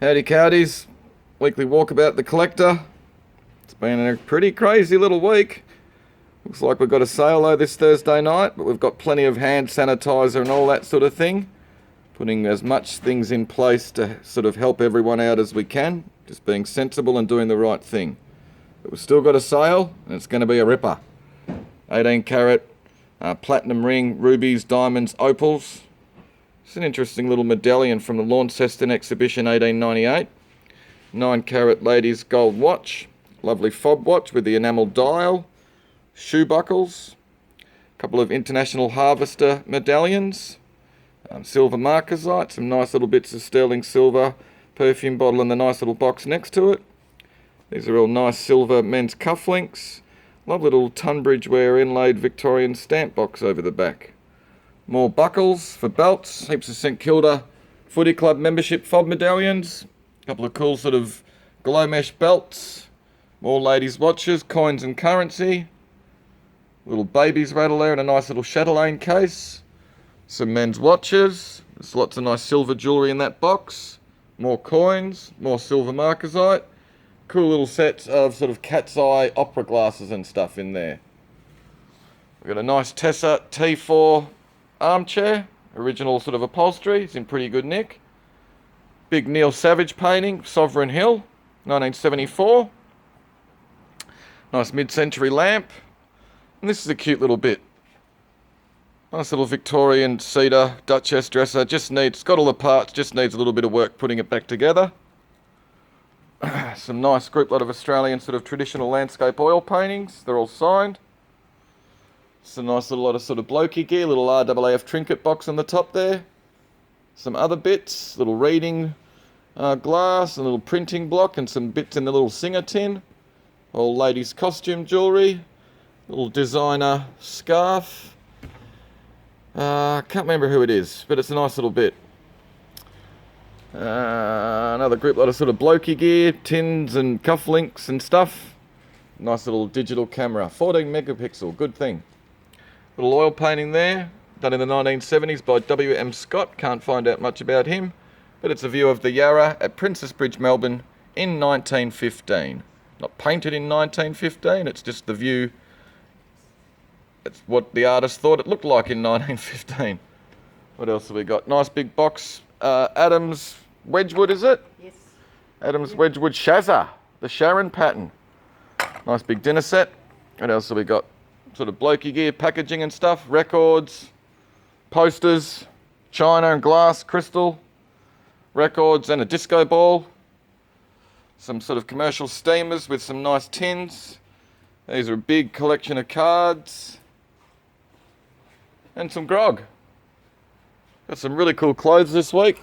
Howdy cowdies, weekly walkabout the collector. It's been a pretty crazy little week. Looks like we've got a sale though this Thursday night, but we've got plenty of hand sanitizer and all that sort of thing. Putting as much things in place to sort of help everyone out as we can. Just being sensible and doing the right thing. But we've still got a sale and it's going to be a ripper. 18 carat, platinum ring, rubies, diamonds, opals. It's an interesting little medallion from the Launceston exhibition 1898. 9 carat ladies gold watch. Lovely fob watch with the enamel dial. Shoe buckles. A couple of International Harvester medallions. Silver marcasite. Some nice little bits of sterling silver. Perfume bottle and the nice little box next to it. These are all nice silver men's cufflinks. Lovely little Tunbridge wear inlaid Victorian stamp box over the back. More buckles for belts, heaps of St Kilda Footy Club membership fob medallions, a couple of cool sort of glow mesh belts, more ladies' watches, coins and currency, little baby's rattle there and a nice little chatelaine case, some men's watches, there's lots of nice silver jewellery in that box, more coins, more silver marcasite, cool little sets of sort of cat's eye opera glasses and stuff in there. We've got a nice Tessa T4 armchair, original sort of upholstery, it's in pretty good nick. Big Neil Savage painting, Sovereign Hill, 1974. Nice mid-century lamp. And this is a cute little bit. Nice little Victorian cedar Duchess dresser, it's got all the parts, just needs a little bit of work putting it back together. Some nice group lot of Australian sort of traditional landscape oil paintings, they're all signed. It's a nice little lot of sort of blokey gear, little RAAF trinket box on the top there. Some other bits, little reading glass, a little printing block and some bits in the little singer tin. All ladies' costume jewellery, little designer scarf. Can't remember who it is, but it's a nice little bit. Another group lot of sort of blokey gear, tins and cufflinks and stuff. Nice little digital camera, 14 megapixel, good thing. Little oil painting there, done in the 1970s by W.M. Scott. Can't find out much about him, but it's a view of the Yarra at Princess Bridge, Melbourne in 1915. Not painted in 1915, it's just the view. It's what the artist thought it looked like in 1915. What else have we got? Nice big box, Adams Wedgwood, is it? Yes. Adams Wedgwood Shazza, the Sharon pattern. Nice big dinner set. What else have we got? Sort of blokey gear, packaging and stuff, records, posters, china and glass, crystal, records and a disco ball, some sort of commercial steamers with some nice tins. These are a big collection of cards and some grog. Got some really cool clothes this week.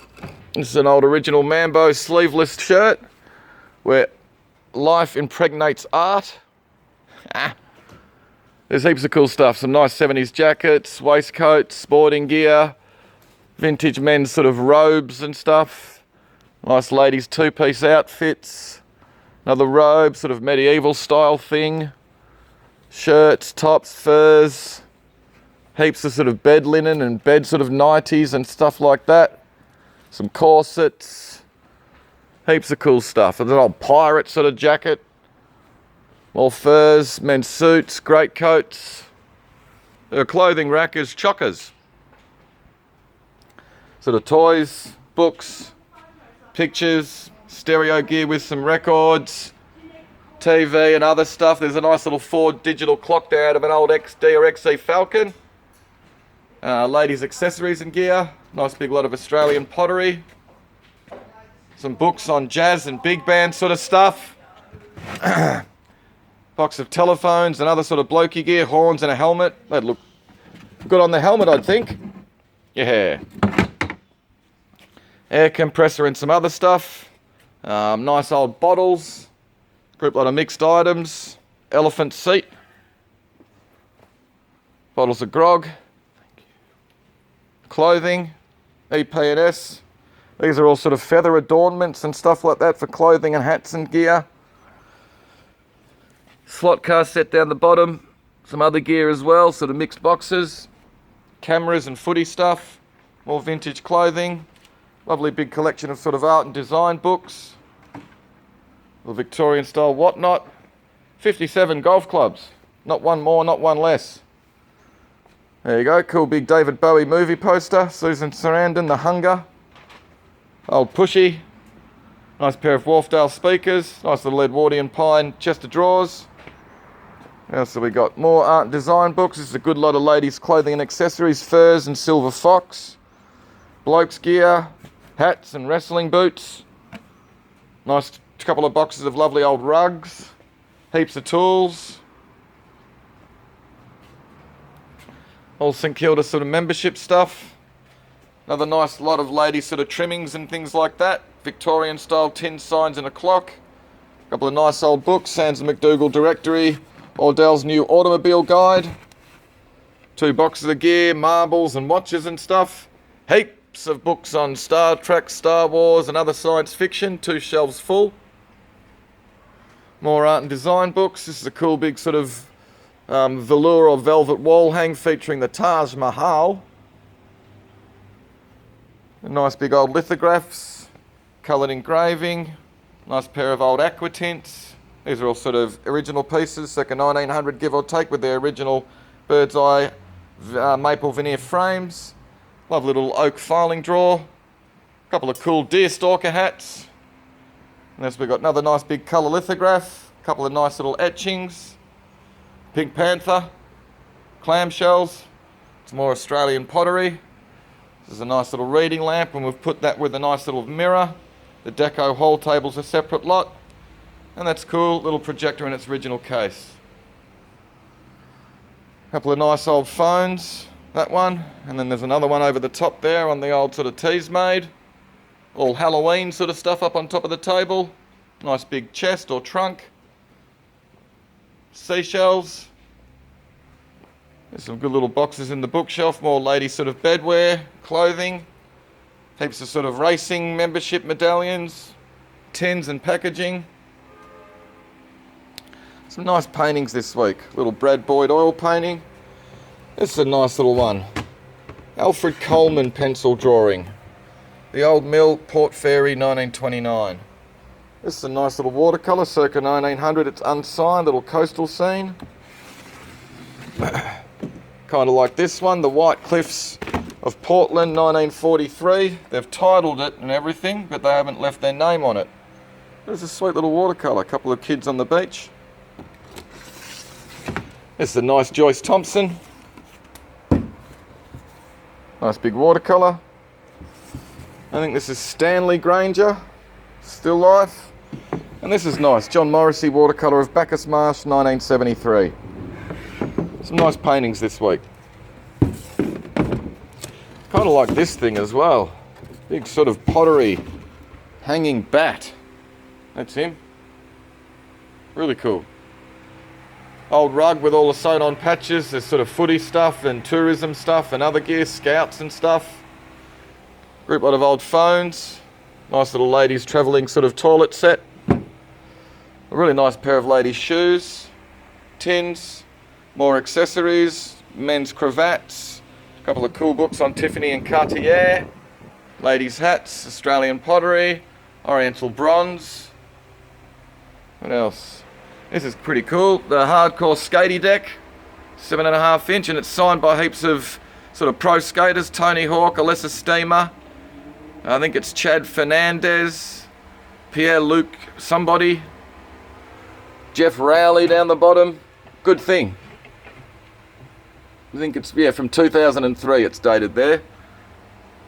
This is an old original Mambo sleeveless shirt where life impregnates art. There's heaps of cool stuff, some nice 70s jackets, waistcoats, sporting gear, vintage men's sort of robes and stuff, nice ladies' two-piece outfits, another robe, sort of medieval style thing, shirts, tops, furs, heaps of sort of bed linen and bed sort of nighties and stuff like that, some corsets, heaps of cool stuff. There's an old pirate sort of jacket. More furs, men's suits, greatcoats. There are clothing rackers, chockers. Sort of toys, books, pictures, stereo gear with some records, TV and other stuff. There's a nice little Ford digital clock there out of an old XD or XC Falcon. Ladies' accessories and gear. Nice big lot of Australian pottery. Some books on jazz and big band sort of stuff. Box of telephones and other sort of blokey gear, horns and a helmet. That'd look good on the helmet, I'd think. Yeah. Air compressor and some other stuff. Nice old bottles. Group lot of mixed items. Elephant seat. Bottles of grog. Clothing. EP&S. These are all sort of feather adornments and stuff like that for clothing and hats and gear. Slot car set down the bottom, some other gear as well, sort of mixed boxes, cameras and footy stuff, more vintage clothing, Lovely big collection of sort of art and design books. The Victorian style whatnot. 57 golf clubs. Not one more, not one less. There you go. Cool big David Bowie movie poster. Susan Sarandon, The Hunger. Old Pushy. Nice pair of Wharfdale speakers. Nice little Edwardian pine chest of drawers. So we got more art and design books. This is a good lot of ladies' clothing and accessories. Furs and Silver Fox. Blokes gear. Hats and wrestling boots. Nice couple of boxes of lovely old rugs. Heaps of tools. All St Kilda sort of membership stuff. Another nice lot of ladies sort of trimmings and things like that. Victorian style tin signs and a clock. A couple of nice old books. Sands and McDougall Directory. Ordell's new automobile guide. 2 boxes of gear, marbles and watches and stuff. Heaps of books on Star Trek, Star Wars and other science fiction. 2 shelves full. More art and design books. This is a cool big sort of velour or velvet wall hang featuring the Taj Mahal. Nice big old lithographs, coloured engraving, nice pair of old aqua tints. These are all sort of original pieces, circa 1900 give or take, with their original bird's eye maple veneer frames. Lovely little oak filing drawer. A couple of cool deer stalker hats. And then we've got another nice big colour lithograph, a couple of nice little etchings. Pink Panther, clamshells, some more Australian pottery. This is a nice little reading lamp, and we've put that with a nice little mirror. The deco hall table's a separate lot, and that's cool, little projector in its original case. A couple of nice old phones, that one, and then there's another one over the top there on the old sort of teas made. All Halloween sort of stuff up on top of the table. Nice big chest or trunk. Seashells. There's some good little boxes in the bookshelf, more ladies sort of bedwear, clothing, heaps of sort of racing membership medallions, tins and packaging. Some nice paintings this week. Little Brad Boyd oil painting. This is a nice little one. Alfred Coleman pencil drawing. The Old Mill, Port Fairy, 1929. This is a nice little watercolour, circa 1900. It's unsigned, little coastal scene. Kind of like this one, the White Cliffs of Portland, 1943. They've titled it and everything, but they haven't left their name on it. There's a sweet little watercolour, a couple of kids on the beach. This is a nice Joyce Thompson. Nice big watercolour. I think this is Stanley Granger, still life. And this is nice, John Morrissey watercolour of Bacchus Marsh, 1973. Some nice paintings this week. Kind of like this thing as well. Big sort of pottery hanging bat. That's him. Really cool. Old rug with all the sewn on patches. There's sort of footy stuff and tourism stuff and other gear, scouts and stuff. Group lot of old phones. Nice little ladies travelling sort of toilet set. A really nice pair of ladies' shoes. Tins. More accessories. Men's cravats. A couple of cool books on Tiffany and Cartier. Ladies' hats. Australian pottery. Oriental bronze. What else? This is pretty cool. The hardcore skatey deck. 7.5 inch, and it's signed by heaps of sort of pro skaters. Tony Hawk, Alessa Steamer. I think it's Chad Fernandez, Pierre-Luc somebody, Jeff Rowley down the bottom. Good thing. I think it's, yeah, from 2003 it's dated there.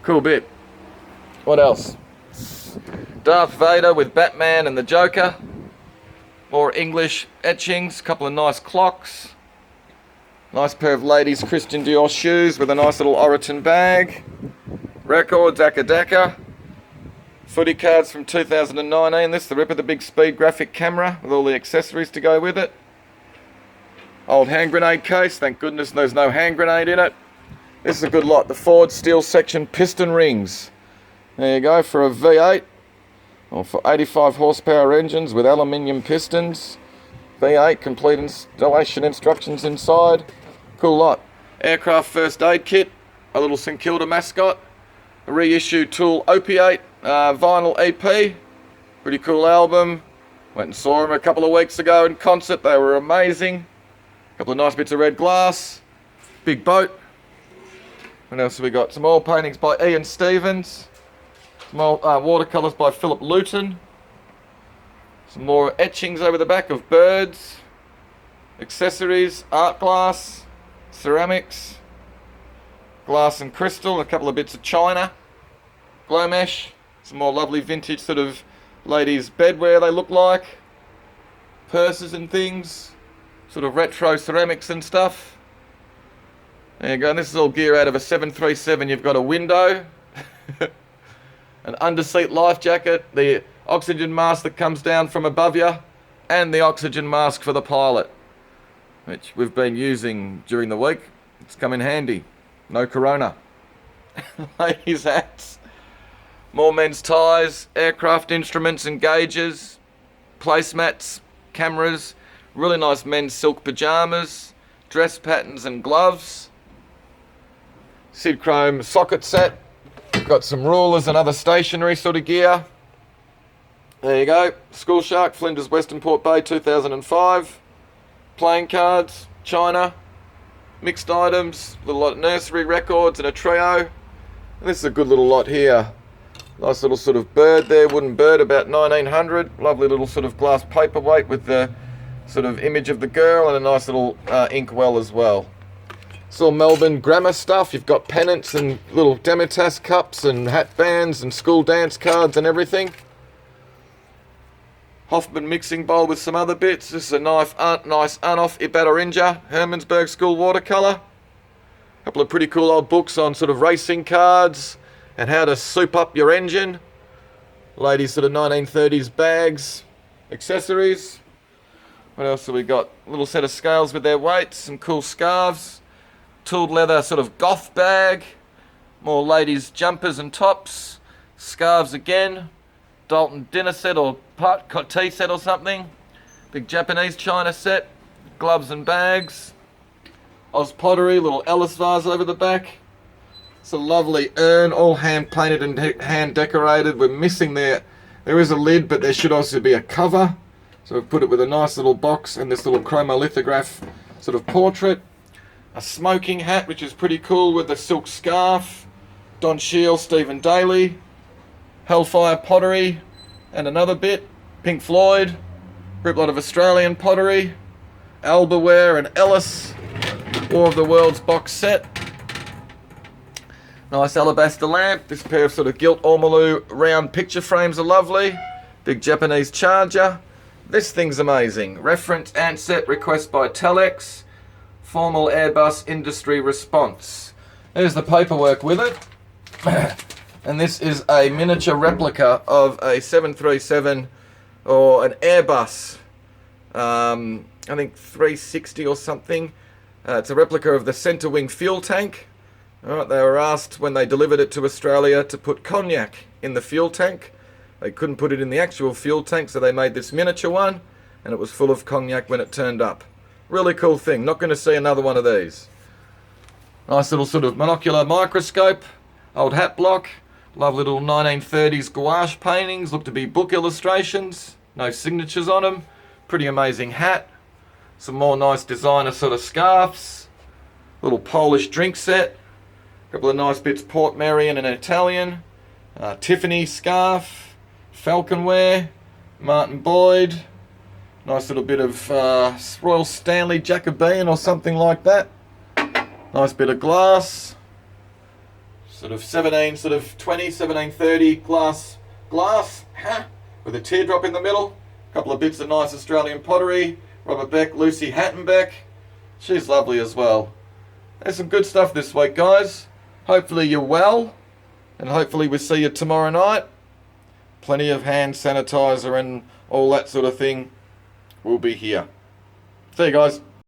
Cool bit. What else? Darth Vader with Batman and the Joker. More English etchings, couple of nice clocks. Nice pair of ladies' Christian Dior shoes with a nice little Oroton bag. Records, Akadaka. Footy cards from 2019. This is the Ripper, the big speed graphic camera with all the accessories to go with it. Old hand grenade case. Thank goodness there's no hand grenade in it. This is a good lot. The Ford steel section piston rings. There you go for a V8. Or for 85 horsepower engines with aluminium pistons. V8, complete installation instructions inside. Cool lot. Aircraft first aid kit. A little St Kilda mascot. a reissue Tool Opiate vinyl EP. Pretty cool album. Went and saw them a couple of weeks ago in concert. They were amazing. A couple of nice bits of red glass. Big boat. What else have we got? Some oil paintings by Ian Stevens. Some watercolours by Philip Luton. Some more etchings over the back of birds. Accessories, art glass, ceramics, glass and crystal, a couple of bits of china, glow mesh, some more lovely vintage sort of ladies' bedwear they look like, purses and things, sort of retro ceramics and stuff. There you go, and this is all gear out of a 737. You've got a window, an underseat life jacket, the oxygen mask that comes down from above you, and the oxygen mask for the pilot, which we've been using during the week. It's come in handy. No corona. Ladies' hats. More men's ties, aircraft instruments and gauges, placemats, cameras, really nice men's silk pyjamas, dress patterns and gloves. Sid Chrome socket set. Got some rulers and other stationery sort of gear. There you go. School Shark, Flinders, Western Port Bay, 2005. Playing cards, china, mixed items, a little lot of nursery records and a trio. And this is a good little lot here. Nice little sort of bird there, wooden bird, about 1900. Lovely little sort of glass paperweight with the sort of image of the girl and a nice little inkwell as well. It's all Melbourne grammar stuff. You've got pennants and little Demitas cups and hat bands and school dance cards and everything. Hoffman mixing bowl with some other bits. This is a nice Unoff Ibatarinja Hermannsburg School watercolour. A couple of pretty cool old books on sort of racing cards and how to soup up your engine. Ladies sort of 1930s bags, accessories. What else have we got? A little set of scales with their weights, some cool scarves, tooled leather sort of goth bag, more ladies jumpers and tops, scarves again. Dalton dinner set or tea set or something. Big Japanese china set. Gloves and bags. Oz pottery, little Ellis vase over the back. It's a lovely urn, all hand painted and hand decorated. We're missing there is a lid, but there should also be a cover. So we've put it with a nice little box and this little chromolithograph sort of portrait. A smoking hat, which is pretty cool, with a silk scarf. Don Shield, Stephen Daly. Hellfire pottery and another bit. Pink Floyd, group lot of Australian pottery, Albaware and Ellis, War of the Worlds box set. Nice alabaster lamp. This pair of sort of gilt ormolu round picture frames are lovely. Big Japanese charger. This thing's amazing. Reference Ansett request by Telex. Formal Airbus industry response. There's the paperwork with it. And this is a miniature replica of a 737 or an Airbus, I think 360 or something. It's a replica of the centre wing fuel tank. Alright, they were asked when they delivered it to Australia to put cognac in the fuel tank. They couldn't put it in the actual fuel tank, so they made this miniature one, and it was full of cognac when it turned up. Really cool thing. Not going to see another one of these. Nice little sort of monocular microscope. Old hat block. Lovely little 1930s gouache paintings, look to be book illustrations, no signatures on them. Pretty amazing hat. Some more nice designer sort of scarves. Little Polish drink set. A couple of nice bits, Port Marion and Italian. Tiffany scarf. Falconware. Martin Boyd. Nice little bit of Royal Stanley Jacobean or something like that. Nice bit of glass. Sort of 1730 glass, with a teardrop in the middle. A couple of bits of nice Australian pottery. Robert Beck, Lucy Hattenbeck. She's lovely as well. There's some good stuff this week, guys. Hopefully you're well, and hopefully we see you tomorrow night. Plenty of hand sanitizer and all that sort of thing will be here. See you guys.